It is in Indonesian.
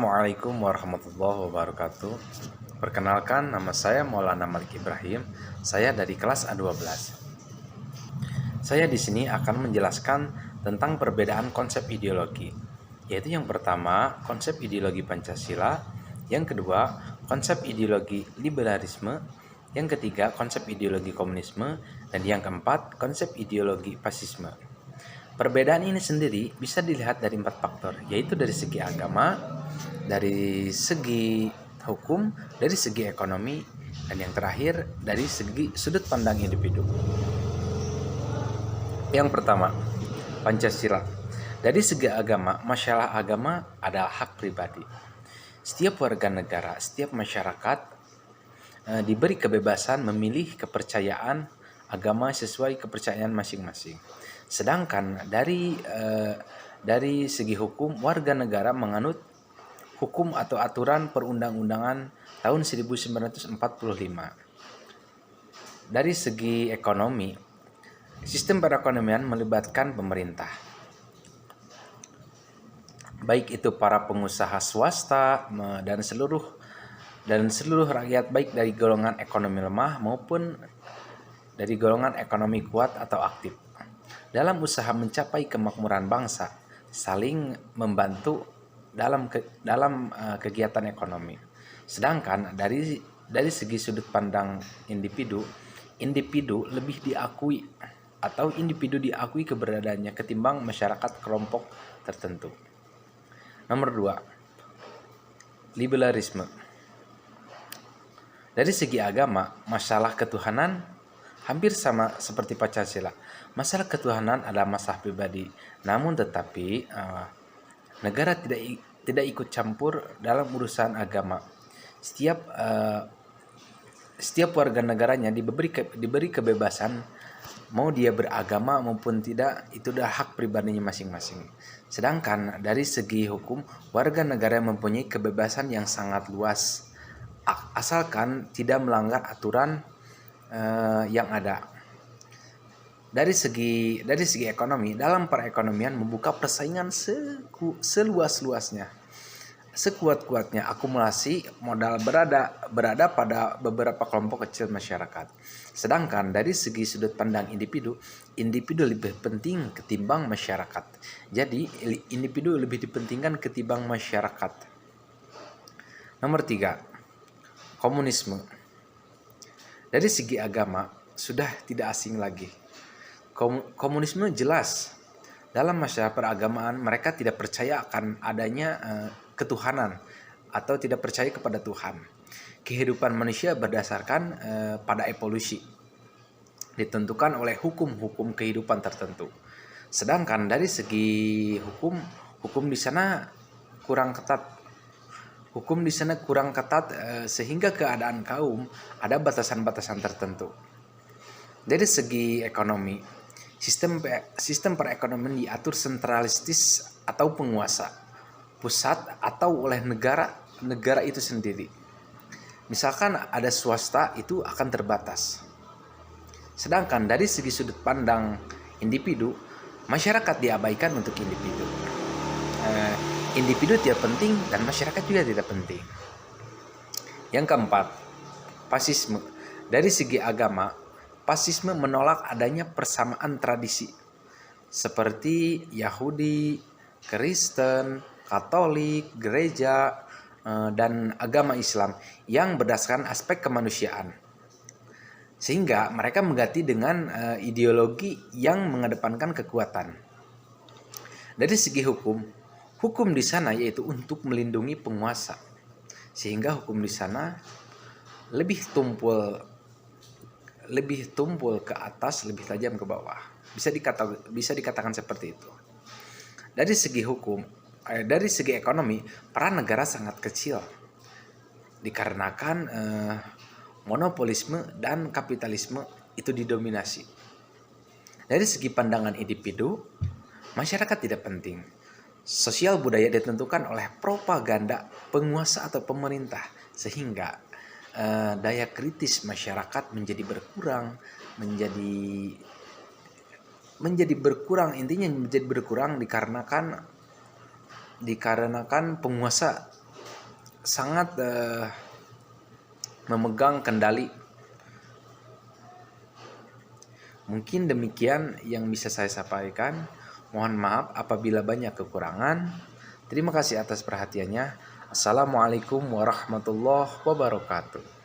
Assalamualaikum warahmatullahi wabarakatuh. Perkenalkan, nama saya Maulana Malik Ibrahim. Saya dari kelas A12. Saya di sini akan menjelaskan tentang perbedaan konsep ideologi, yaitu yang pertama, konsep ideologi Pancasila, yang kedua, konsep ideologi liberalisme, yang ketiga, konsep ideologi komunisme, dan yang keempat, konsep ideologi fasisme. Perbedaan ini sendiri bisa dilihat dari 4 faktor, yaitu dari segi agama, dari segi hukum, dari segi ekonomi, dan yang terakhir dari segi sudut pandang individu. Yang pertama, Pancasila. Dari segi agama, masalah agama adalah hak pribadi. Setiap warga negara, setiap masyarakat diberi kebebasan memilih kepercayaan agama sesuai kepercayaan masing-masing. Sedangkan dari segi hukum, warga negara menganut hukum atau aturan perundang-undangan tahun 1945. Dari segi ekonomi, sistem perekonomian melibatkan pemerintah, baik itu para pengusaha swasta dan seluruh rakyat, baik dari golongan ekonomi lemah maupun dari golongan ekonomi kuat atau aktif. Dalam usaha mencapai kemakmuran bangsa, saling membantu dalam kegiatan ekonomi. Sedangkan dari segi sudut pandang individu lebih diakui atau individu diakui keberadaannya ketimbang masyarakat kelompok tertentu. Nomor 2, liberalisme. Dari segi agama, masalah ketuhanan hampir sama seperti Pancasila. Masalah ketuhanan adalah masalah pribadi, namun tetapi negara tidak ikut campur dalam urusan agama. Setiap warga negaranya diberi kebebasan mau dia beragama maupun tidak, itu adalah hak pribadinya masing-masing. Sedangkan dari segi hukum, warga negara mempunyai kebebasan yang sangat luas, asalkan tidak melanggar aturan yang ada. Dari segi ekonomi, dalam perekonomian membuka persaingan seluas-luasnya, sekuat-kuatnya. Akumulasi modal berada pada beberapa kelompok kecil masyarakat. Sedangkan dari segi sudut pandang individu lebih penting ketimbang masyarakat. Jadi individu lebih dipentingkan ketimbang masyarakat. Nomor 3, komunisme. Dari segi agama sudah tidak asing lagi. Komunisme jelas dalam masalah peragamaan mereka tidak percaya akan adanya ketuhanan atau tidak percaya kepada Tuhan. Kehidupan manusia berdasarkan pada evolusi, ditentukan oleh hukum-hukum kehidupan tertentu. Sedangkan dari segi hukum di sana kurang ketat. Sehingga keadaan kaum ada batasan-batasan tertentu. Dari segi ekonomi, sistem perekonomian diatur sentralistis atau penguasa pusat atau oleh negara itu sendiri. Misalkan ada swasta, itu akan terbatas. Sedangkan dari segi sudut pandang individu, masyarakat diabaikan untuk individu. Individu tidak penting dan masyarakat juga tidak penting. Yang keempat, fasisme. Dari segi agama, fasisme menolak adanya persamaan tradisi seperti Yahudi, Kristen, Katolik, gereja, dan agama Islam yang berdasarkan aspek kemanusiaan. Sehingga mereka mengganti dengan ideologi yang mengedepankan kekuatan. Dari segi hukum di sana yaitu untuk melindungi penguasa, sehingga hukum di sana lebih tumpul ke atas, lebih tajam ke bawah. Bisa dikatakan seperti itu. Dari segi dari segi ekonomi, peran negara sangat kecil dikarenakan monopolisme dan kapitalisme itu didominasi. Dari segi pandangan individu, masyarakat tidak penting. Sosial budaya ditentukan oleh propaganda penguasa atau pemerintah, sehingga daya kritis masyarakat menjadi berkurang dikarenakan penguasa sangat memegang kendali. Mungkin demikian yang bisa saya sampaikan. Mohon maaf apabila banyak kekurangan. Terima kasih atas perhatiannya. Assalamualaikum warahmatullahi wabarakatuh.